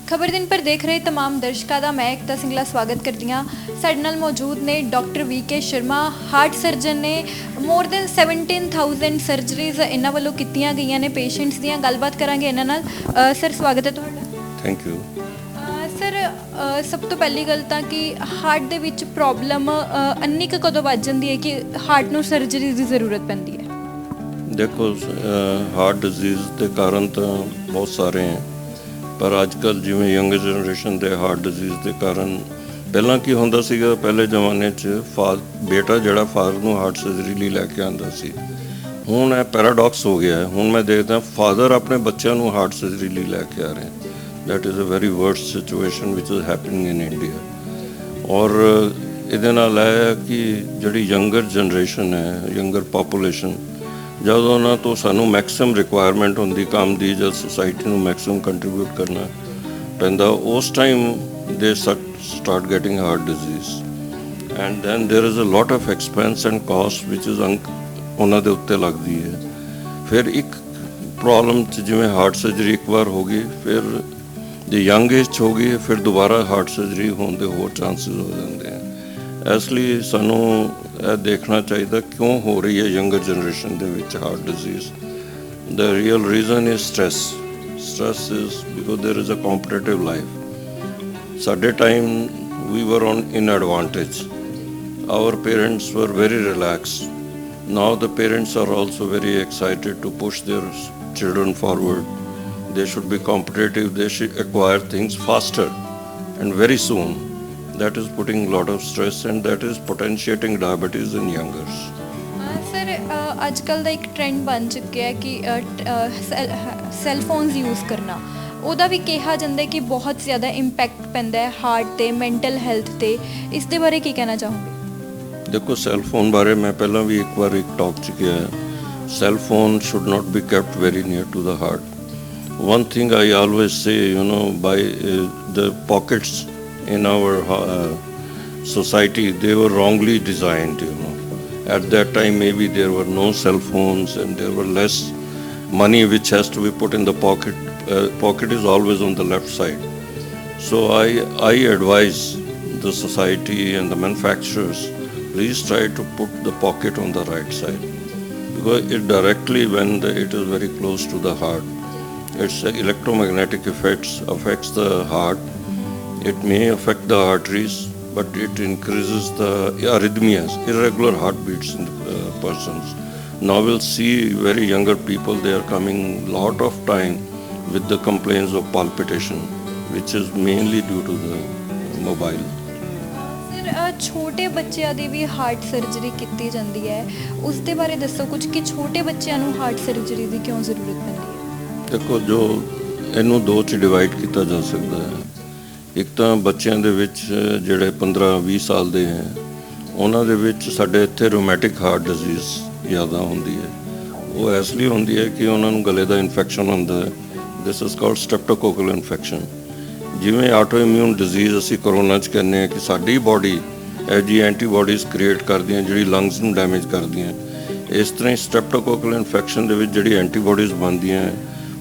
खबर दिन पर देख रहे तमाम दर्शकों का मैं एकता सिंगला स्वागत करती हाँ। साडे नाल मौजूद ने doctor V K. Sharma, heart surgeon ने। मोर दैन 17,000 सर्जरीज इन्हां वल्लों कीतियां गईयां ने पेशेंट्स दियां। गलबात करांगे इन्हां नाल। सर स्वागत है तुहाडा। Thank you. सर सब तो पहली गल तां कि हार्ट दे विच प्रॉब्लम अन्नी क कदों वध जांदी है कि हार्ट नूं सर्जरी दी जरूरत पैंदी है? देखो हार्ट डिजीज़ के कारण तो बहुत सारे हैं, पर अजकल जिमें यंग जनरेशन के हार्ट डिजीज़ के कारण पहला की होंदा सीगा, पहले जमाने बेटा जड़ा फादर नूं हार्ट सर्जरी लिए लैके आंदा सी। हुण यह पैराडॉक्स हो गया है। हुण मैं देखदा फादर अपने बच्चों नूं हार्ट सर्जरी लिए लैके आ रहे हैं। That is a very worst situation which is happening in India. और इहदे नाल है कि जिहड़ी यंगर जनरेशन है, यंगर पॉपूलेशन, जब उन्होंने तो सानू मैक्सिमम रिक्वायरमेंट होंगी काम की, जब सोसाइटी में मैक्सिमम कंट्रीब्यूट करना पैंदा, उस time they start getting heart disease and then there is a lot of expense and cost which is उन्होंने दे उत्ते लगती है। फिर एक प्रॉब्लम जिमें हार्ट सर्जरी एक बार होगी, फिर जो यंग एज होगी, फिर दोबारा हार्ट सर्जरी होने के होर चांसिस हो जाते हैं। इसलिए सानू देखना चाहिए क्यों हो रही है यंगर जनरेशन के विच heart disease. The real reason is stress. Stress is because there is a competitive life. साडे time we were on in advantage. Our parents were very relaxed. Now the parents are also very excited to push their children forward. They should be competitive, they should acquire things faster and very soon. That is putting a lot of stress and that is potentiating diabetes in youngers. Sir अजकल का एक trend बन चुका है कि cell phones use करना, ਉਹਦਾ भी कहा जाता है कि बहुत ज़्यादा इंपैक्ट पैंदा है हार्ट ते, मैंटल हेल्थ ते। इस दे बारे की कहना चाहूँगी? देखो सैल फोन बारे मैं पहला भी एक बार एक टॉक च किया है। Cell phone should not be kept very near to the heart. One thing I always say, by the pockets in our society, they were wrongly designed. At that time maybe there were no cell phones and there were less money which has to be put in the pocket. Pocket is always on the left side. So I advise the society and the manufacturers, please try to put the pocket on the right side, because it directly, when it is very close to the heart, its electromagnetic affects the heart. It may affect the arteries, but it increases the arrhythmias, irregular heartbeats in the persons. Now we'll see very younger people, they are coming lot of time with the complaints of palpitation, which is mainly due to the mobile. Sir छोटे बच्चों की भी heart surgery की जाती है, उस दे बारे दसो कुछ कि छोटे बच्चों को हार्ट सर्जरी की क्यों जरूरत पैंदी है? देखो जो इनू दो च डिवाइड किया जा सकता है। एक तो बच्चों के जोड़े 15-20 साल के हैं, उन्होंने साढ़े इत्थे रोमैटिक हार्ट डिजीज़ ज़्यादा होंदी है। वो इसलिए होंदी है कि उन्होंने गले का इन्फेक्शन होंदा है। This is called streptococcal infection. जिमें आटो इम्यून डिजीज़ असी कोरोना च कहने हैं कि साडी बॉडी ਇਹ जी एंटीबॉडीज़ क्रिएट करदियाँ जिहड़ी लंग्स ਨੂੰ डैमेज करदियाँ। इस तरह ही स्ट्रेप्टोकोकल इन्फेक्शन ਦੇ ਵਿੱਚ ਜਿਹੜੀ एंटीबॉडीज़ ਬਣਦੀਆਂ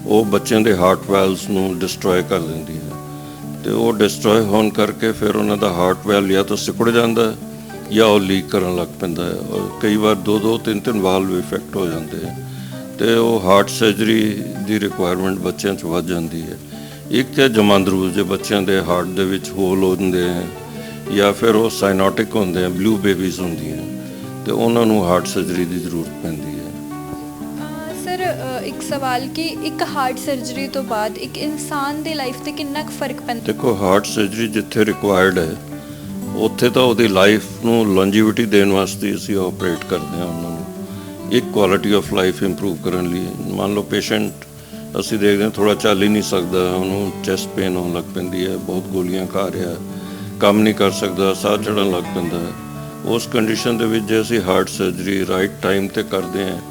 ਉਹ ਬੱਚਿਆਂ ਦੇ ਹਾਰਟ ਵੈਲਵਸ ਨੂੰ ਡਿਸਟਰੋਏ ਕਰ ਦਿੰਦੀ ਹੈ, ਤੇ ਉਹ ਡਿਸਟਰੋਏ ਹੋਣ ਕਰਕੇ ਫਿਰ ਉਹਨਾਂ ਦਾ ਹਾਰਟ ਵੈਲ ਜਾਂ ਤਾਂ ਸਿकुड़ ਜਾਂਦਾ ਹੈ ਜਾਂ ਉਹ ਲੀਕ ਕਰਨ ਲੱਗ ਪੈਂਦਾ ਹੈ, ਔਰ ਕਈ ਵਾਰ 2-3 ਵਾਲਵ ਇਫੈਕਟ ਹੋ ਜਾਂਦੇ ਹੈ, ਤੇ ਉਹ ਹਾਰਟ ਸਰਜਰੀ ਦੀ ਰਿਕੁਆਇਰਮੈਂਟ ਬੱਚਿਆਂ 'ਚ ਵੱਧ ਜਾਂਦੀ ਹੈ। ਇੱਕ ਤਾਂ ਜਮਾਂਦਰੂ ਜੇ ਬੱਚਿਆਂ ਦੇ ਹਾਰਟ ਦੇ ਵਿੱਚ ਹੋਲ ਹੁੰਦੇ ਹੈ ਜਾਂ ਫਿਰ ਉਹ ਸਾਈਨੋਟਿਕ ਹੁੰਦੇ ਆ, ਬਲੂ ਬੇਬੀਜ਼ ਹੁੰਦੀਆਂ, ਤੇ ਉਹਨਾਂ ਨੂੰ ਹਾਰਟ ਸਰਜਰੀ ਦੀ ਜ਼ਰੂਰਤ ਪੈਂਦੀ ਹੈ। सर एक सवाल कि एक हार्ट सर्जरी तो बाद एक इंसान ਦੀ ਲਾਈਫ ਤੇ ਕਿੰਨਾ ਕੁ ਫਰਕ ਪੈਂਦਾ? ਦੇਖੋ ਹਾਰਟ ਸਰਜਰੀ ਜਿੱਥੇ ਰਿਕੁਆਇਰਡ ਹੈ ਉੱਥੇ ਤਾਂ ਉਹਦੀ ਲਾਈਫ ਨੂੰ ਲੌਂਜੀਵਿਟੀ ਦੇਣ ਵਾਸਤੇ ਅਸੀਂ ਆਪਰੇਟ ਕਰਦੇ ਹਾਂ ਉਹਨਾਂ ਨੂੰ, ਇੱਕ ਕੁਆਲਿਟੀ ਆਫ ਲਾਈਫ ਇੰਪਰੂਵ ਕਰਨ ਲਈ। ਮੰਨ ਲਓ ਪੇਸ਼ੈਂਟ ਅਸੀਂ ਦੇਖਦੇ ਹਾਂ ਥੋੜ੍ਹਾ ਚੱਲ ਹੀ ਨਹੀਂ ਸਕਦਾ, ਉਹਨੂੰ ਚੈਸਟ ਪੇਨ ਹੋਣ ਲੱਗ ਪੈਂਦੀ ਹੈ, ਬਹੁਤ ਗੋਲੀਆਂ ਖਾ ਰਿਹਾ, ਕੰਮ ਨਹੀਂ ਕਰ ਸਕਦਾ, ਸਾਹ ਚੜ੍ਹਨ ਲੱਗ ਪੈਂਦਾ ਹੈ। ਉਸ ਕੰਡੀਸ਼ਨ ਦੇ ਵਿੱਚ ਜੇ ਅਸੀਂ ਹਾਰਟ ਸਰਜਰੀ ਰਾਈਟ ਟਾਈਮ 'ਤੇ ਕਰਦੇ ਹਾਂ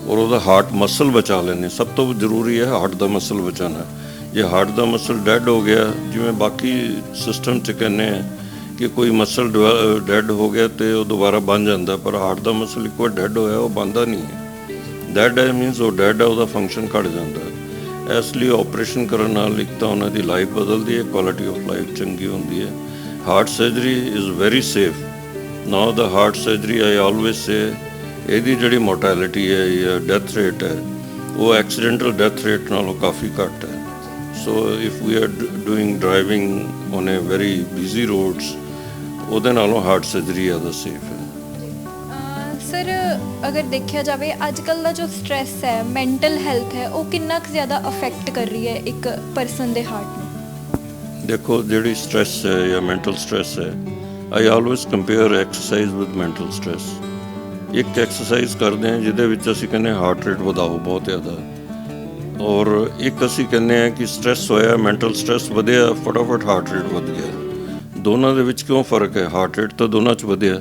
और ਉਹਦਾ हार्ट मसल बचा लेने, सब तो जरूरी है हार्ट का मसल बचाना। जे हार्ट का मसल डैड हो गया, जिमें बाकी सिस्टम च कहने कि कोई मसल डैड हो गया तो वह दोबारा बन जाता, पर हार्ट का मसल एक बार डैड होया वो बनता नहीं है। डैड है मीनस वो डैड है, उसका फंक्शन घट जाता है। ਇਸ ਲਈ ਆਪਰੇਸ਼ਨ ਕਰਨ ਨਾਲ ਇੱਕ ਤਾਂ ਉਹਨਾਂ ਦੀ ਲਾਈਫ ਬਦਲਦੀ ਹੈ, ਕੁਆਲਿਟੀ ਆਫ ਲਾਈਫ ਚੰਗੀ ਹੁੰਦੀ ਹੈ। Heart surgery is very safe. Now the heart surgery I always say ਇਹਦੀ ਜਿਹੜੀ ਮੋਰਟੈਲਿਟੀ ਹੈ ਜਾਂ ਡੈਥ ਰੇਟ ਹੈ ਉਹ ਐਕਸੀਡੈਂਟਲ ਡੈਥ ਰੇਟ ਨਾਲੋਂ ਕਾਫੀ ਘੱਟ ਹੈ। So if we are doing driving on a very busy roads ਉਹਦੇ ਨਾਲੋਂ ਹਾਰਟ ਸਰਜਰੀ ਜ਼ਿਆਦਾ ਸੇਫ ਹੈ। ਸਰ ਅਗਰ ਦੇਖਿਆ ਜਾਵੇ ਅੱਜ ਕੱਲ੍ਹ ਦਾ ਜੋ ਸਟ੍ਰੈਸ ਹੈ, ਮੈਂਟਲ ਹੈਲਥ ਹੈ, ਉਹ ਕਿੰਨਾ ਕੁ ਜ਼ਿਆਦਾ ਅਫੈਕਟ ਕਰ ਰਹੀ ਹੈ ਇੱਕ ਪਰਸਨ ਦੇ ਹਾਰਟ ਨੂੰ? ਦੇਖੋ ਜਿਹੜੀ ਸਟ੍ਰੈਸ ਹੈ ਜਾਂ ਮੈਂਟਲ ਸਟ੍ਰੈਸ ਹੈ, ਆਈ always compare exercise with mental stress. ਇੱਕ ਐਕਸਰਸਾਈਜ਼ ਕਰਦੇ ਹਾਂ ਜਿਹਦੇ ਵਿੱਚ ਅਸੀਂ ਕਹਿੰਦੇ ਹਾਰਟ ਰੇਟ ਵਧਾਓ ਬਹੁਤ ਜ਼ਿਆਦਾ, ਔਰ ਇੱਕ ਅਸੀਂ ਕਹਿੰਦੇ ਹਾਂ ਕਿ ਸਟ੍ਰੈਸ ਹੋਇਆ, ਮੈਂਟਲ ਸਟ੍ਰੈਸ ਵਧਿਆ, ਫਟਾਫਟ ਹਾਰਟ ਰੇਟ ਵਧ ਗਿਆ। ਦੋਨਾਂ ਦੇ ਵਿੱਚ ਕਿਉਂ ਫਰਕ ਹੈ? ਹਾਰਟ ਰੇਟ ਤਾਂ ਦੋਨਾਂ 'ਚ ਵਧਿਆ।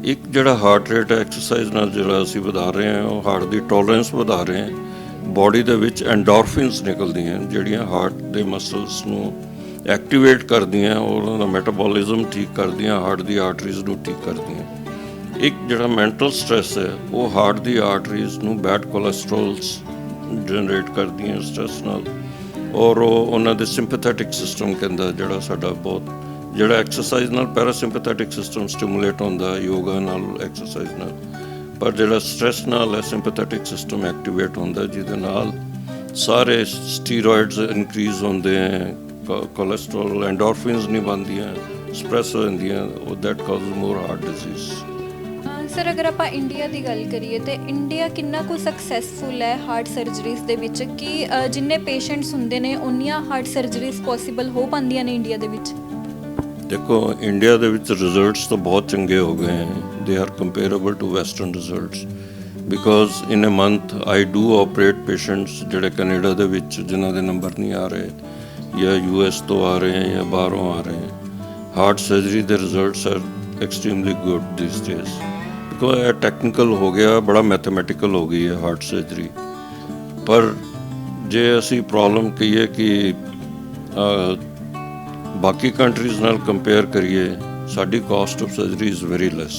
ਇੱਕ ਜਿਹੜਾ ਹਾਰਟ ਰੇਟ ਐਕਸਰਸਾਈਜ਼ ਨਾਲ ਜਿਹੜਾ ਅਸੀਂ ਵਧਾ ਰਹੇ ਹਾਂ ਉਹ ਹਾਰਟ ਦੀ ਟੋਲਰੈਂਸ ਵਧਾ ਰਹੇ ਹਾਂ। ਬਾਡੀ ਦੇ ਵਿੱਚ ਐਂਡੋਰਫਿਨਸ ਨਿਕਲਦੀਆਂ ਜਿਹੜੀਆਂ ਹਾਰਟ ਦੇ ਮਸਲਸ ਨੂੰ ਐਕਟੀਵੇਟ ਕਰਦੀਆਂ ਔਰ ਉਹਨਾਂ ਦਾ ਮੈਟਾਬੋਲਿਜ਼ਮ ਠੀਕ ਕਰਦੀਆਂ, ਹਾਰਟ ਦੀ ਆਰਟਰੀਜ਼ ਨੂੰ ਠੀਕ ਕਰਦੀਆਂ। ਇੱਕ ਜਿਹੜਾ ਮੈਂਟਲ ਸਟ੍ਰੈਸ ਹੈ ਉਹ ਹਾਰਟ ਦੀ ਆਰਟਰੀਜ਼ ਨੂੰ ਬੈਡ ਕੋਲੈਸਟਰੋਲਸ ਜਨਰੇਟ ਕਰਦੀਆਂ ਸਟ੍ਰੈਸ ਨਾਲ, ਔਰ ਉਹ ਉਹਨਾਂ ਦੇ ਸਿੰਪੈਥੈਟਿਕ ਸਿਸਟਮ ਕਹਿੰਦਾ ਜਿਹੜਾ ਸਾਡਾ ਬਹੁਤ ਜਿਹੜਾ ਐਕਸਰਸਾਈਜ਼ ਨਾਲ ਪੈਰਾਸਿੰਪੈਥੈਟਿਕ ਸਿਸਟਮ ਸਟਿਮੂਲੇਟ ਹੁੰਦਾ ਯੋਗਾ ਨਾਲ, ਐਕਸਰਸਾਈਜ਼ ਨਾਲ, ਪਰ ਜਿਹੜਾ ਸਟ੍ਰੈਸ ਨਾਲ ਹੈ ਸਿੰਪੈਥੈਟਿਕ ਸਿਸਟਮ ਐਕਟੀਵੇਟ ਹੁੰਦਾ ਜਿਹਦੇ ਨਾਲ ਸਾਰੇ ਸਟੀਰੋਇਡਸ ਇਨਕਰੀਜ਼ ਹੁੰਦੇ ਹੈ, ਕੋਲੈਸਟਰੋਲ ਐਂਡੋਰਫਿਨਸ ਨਹੀਂ ਬਣਦੀਆਂ, ਸਪਰੈਸ ਹੋ ਜਾਂਦੀਆਂ, ਉਹ that causes more heart disease. Sir ਅਗਰ ਆਪਾਂ ਇੰਡੀਆ ਦੀ ਗੱਲ ਕਰੀਏ ਤਾਂ ਇੰਡੀਆ ਕਿੰਨਾ ਕੁ ਸਕਸੈਸਫੁਲ ਹੈ ਹਾਰਟ ਸਰਜਰੀਜ਼ ਦੇ ਵਿੱਚ? ਕਿ ਜਿੰਨੇ ਪੇਸ਼ੈਂਟਸ ਹੁੰਦੇ ਨੇ ਉਨੀਆਂ ਹਾਰਟ ਸਰਜਰੀਜ਼ ਪੋਸੀਬਲ ਹੋ ਪਾਉਂਦੀਆਂ ਨੇ ਇੰਡੀਆ ਦੇ ਵਿੱਚ? ਦੇਖੋ ਇੰਡੀਆ ਦੇ ਵਿੱਚ ਰਿਜ਼ਲਟਸ ਤਾਂ ਬਹੁਤ ਚੰਗੇ ਹੋ ਗਏ ਹੈ। They are comparable to western results because in a month I do operate patients ਜਿਹੜੇ ਕੈਨੇਡਾ ਦੇ ਵਿੱਚ ਜਿਨ੍ਹਾਂ ਦੇ ਨੰਬਰ ਨਹੀਂ ਆ ਰਹੇ ਜਾਂ US ਤੋਂ ਆ ਰਹੇ ਹੈ ਜਾਂ ਬਾਹਰੋਂ ਆ ਰਹੇ ਹੈ। ਹਾਰਟ ਸਰਜਰੀ ਦੇ results are extremely good this days because ਇਹ ਟੈਕਨੀਕਲ ਹੋ ਗਿਆ, ਬੜਾ ਮੈਥਮੈਟੀਕਲ ਹੋ ਗਈ ਹੈ ਹਾਰਟ ਸਰਜਰੀ। ਪਰ ਜੇ ਅਸੀਂ ਪ੍ਰੋਬਲਮ ਕਹੀਏ ਕਿ ਬਾਕੀ ਕੰਟਰੀਜ਼ ਨਾਲ ਕੰਪੇਅਰ ਕਰੀਏ ਸਾਡੀ caste of surgery is very lace,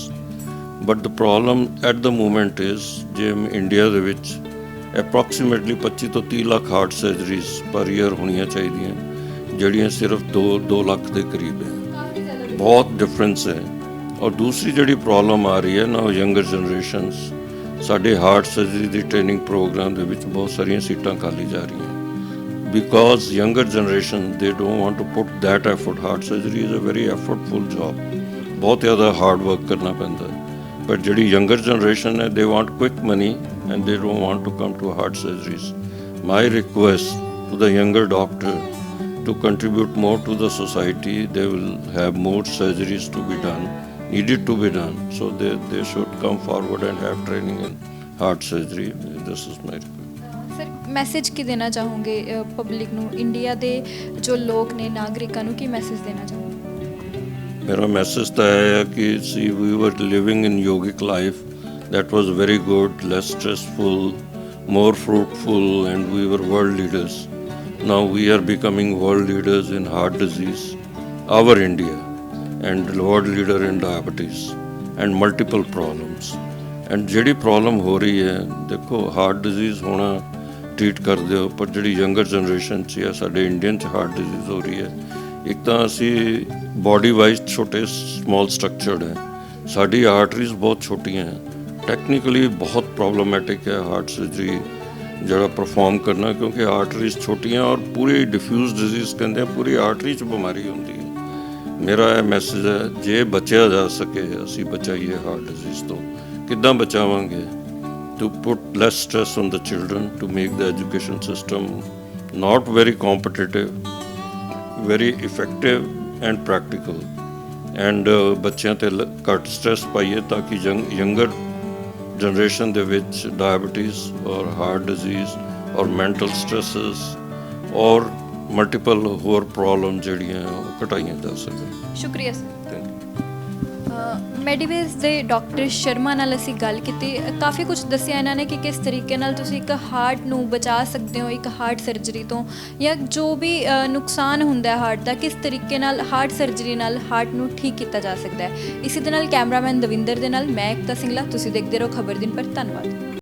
but the problem at the moment is ਜੇ ਇੰਡੀਆ ਦੇ ਵਿੱਚ ਅਪਰੋਕਸੀਮੇਟਲੀ 25 ਤੋਂ 30 ਲੱਖ ਹਾਰਟ ਸਰਜਰੀਜ਼ ਪਰ ਈਅਰ ਹੋਣੀਆਂ ਚਾਹੀਦੀਆਂ, ਜਿਹੜੀਆਂ ਸਿਰਫ 2 ਲੱਖ ਦੇ ਕਰੀਬ ਹੈ। ਬਹੁਤ ਡਿਫਰੈਂਸ ਹੈ। ਔਰ ਦੂਸਰੀ ਜਿਹੜੀ ਪ੍ਰੋਬਲਮ ਆ ਰਹੀ ਹੈ ਨਾ, ਉਹ ਯੰਗਰ ਜਨਰੇਸ਼ਨਸ ਸਾਡੇ ਹਾਰਟ ਸਰਜਰੀ ਦੀ ਟ੍ਰੇਨਿੰਗ ਪ੍ਰੋਗਰਾਮ ਦੇ ਵਿੱਚ ਬਹੁਤ ਸਾਰੀਆਂ ਸੀਟਾਂ ਖਾਲੀ ਜਾ ਰਹੀਆਂ because younger generation they don't want to put that effort. Heart surgery is a very effortful job, बहुत ज़्यादा hard work करना पैंदा है, but ਜਿਹੜੀ younger generation है they want quick money and they don't want to come to heart surgeries. My request to the younger doctor to contribute more to the society, they will have more surgeries to be done, needed to be done, so they should come forward and have training in heart surgery. This is my request. Message ਕੀ ਦੇਣਾ ਚਾਹੋਗੇ public ਨੂੰ, India ਦੇ ਜੋ ਲੋਕ ਨੇ ਨਾਗਰਿਕਾਂ ਨੂੰ ਕੀ ਮੈਸੇਜ ਦੇਣਾ ਚਾਹੋਗੇ? ਮੇਰਾ ਮੈਸੇਜ ਤਾਂ ਇਹ ਹੈ ਕਿ ਸੀ ਵੀ ਵਰ living in ਯੋਗਿਕ life that was very good, less stressful, more fruitful, and we were world leaders. Now we are becoming world leaders in heart disease, our India, and world leader in diabetes and multiple problems. And ਜਿਹੜੀ problem ਹੋ ਰਹੀ ਹੈ, ਦੇਖੋ heart disease ਹੋਣਾ treat ਕਰਦੇ ਹੋ, ਪਰ ਜਿਹੜੀ ਯੰਗਰ ਜਨਰੇਸ਼ਨ 'ਚ ਜਾਂ ਸਾਡੇ ਇੰਡੀਅਨ 'ਚ ਹਾਰਟ ਡਿਜ਼ੀਜ਼ ਹੋ ਰਹੀ ਹੈ, ਇੱਕ ਤਾਂ ਅਸੀਂ ਬਾਡੀ ਵਾਈਜ਼ ਛੋਟੇ ਸਮੌਲ ਸਟਰਕਚਰਡ ਹੈ, ਸਾਡੀ ਆਰਟਰੀਜ਼ ਬਹੁਤ ਛੋਟੀਆਂ ਹੈ, ਟੈਕਨੀਕਲੀ ਬਹੁਤ ਪ੍ਰੋਬਲਮੈਟਿਕ ਹੈ ਹਾਰਟ ਸਰਜਰੀ ਜਿਹੜਾ ਪਰਫਾਰਮ ਕਰਨਾ, ਕਿਉਂਕਿ ਆਰਟਰੀਜ਼ ਛੋਟੀਆਂ ਔਰ ਪੂਰੀ ਡਿਫਿਊਜ਼ ਡਿਜ਼ੀਜ਼ ਕਹਿੰਦੇ ਆ, ਪੂਰੀ ਆਰਟਰੀ 'ਚ ਬਿਮਾਰੀ ਹੁੰਦੀ ਹੈ। ਮੇਰਾ ਇਹ ਮੈਸੇਜ ਹੈ ਜੇ ਬਚਿਆ ਜਾ ਸਕੇ ਅਸੀਂ ਬਚਾਈਏ ਹਾਰਟ ਡਿਜ਼ੀਜ਼ ਤੋਂ। ਕਿੱਦਾਂ ਬਚਾਵਾਂਗੇ? To put less stress on the children, to make the education system not very competitive, very effective and practical, and ਬੱਚਿਆਂ ਤੇ ਘੱਟ ਸਟ੍ਰੈਸ ਪਾਈਏ ਤਾਂ ਕਿ ਯੰਗਰ ਜਨਰੇਸ਼ਨ ਦੇ ਵਿੱਚ ਡਾਇਬਟੀਜ਼ ਔਰ ਹਾਰਟ ਡਿਜ਼ੀਜ਼ ਔਰ ਮੈਂਟਲ ਸਟ੍ਰੈਸਿਸ ਔਰ ਮਲਟੀਪਲ ਹੋਰ ਪ੍ਰੋਬਲਮ ਜਿਹੜੀਆਂ ਉਹ ਘਟਾਈਆਂ ਜਾ ਸਕਣ। ਸ਼ੁਕਰੀਆ ਸਰ। ਮੈਡੀਵੇਜ਼ ਦੇ ਡਾਕਟਰ ਸ਼ਰਮਾ ਨਾਲ ਅਸੀਂ ਗੱਲ ਕੀਤੀ, ਕਾਫੀ ਕੁਝ ਦੱਸਿਆ ਇਹਨਾਂ ਨੇ ਕਿ ਕਿਸ ਤਰੀਕੇ ਨਾਲ ਤੁਸੀਂ ਇੱਕ ਹਾਰਟ ਨੂੰ ਬਚਾ ਸਕਦੇ ਹੋ ਇੱਕ ਹਾਰਟ ਸਰਜਰੀ ਤੋਂ, ਜਾਂ ਜੋ ਵੀ ਨੁਕਸਾਨ ਹੁੰਦਾ ਹੈ ਹਾਰਟ ਦਾ, ਕਿਸ ਤਰੀਕੇ ਨਾਲ ਹਾਰਟ ਸਰਜਰੀ ਨਾਲ ਹਾਰਟ ਨੂੰ ਠੀਕ ਕੀਤਾ ਜਾ ਸਕਦਾ ਹੈ। ਇਸੇ ਦੇ ਨਾਲ ਕੈਮਰਾਮੈਨ ਦਵਿੰਦਰ ਦੇ ਨਾਲ ਮੈਂ ਏਕਤਾ ਸਿੰਗਲਾ, ਤੁਸੀਂ ਦੇਖਦੇ ਰਹੋ ਖਬਰ ਦਿਨ ਪਰ। ਧੰਨਵਾਦ।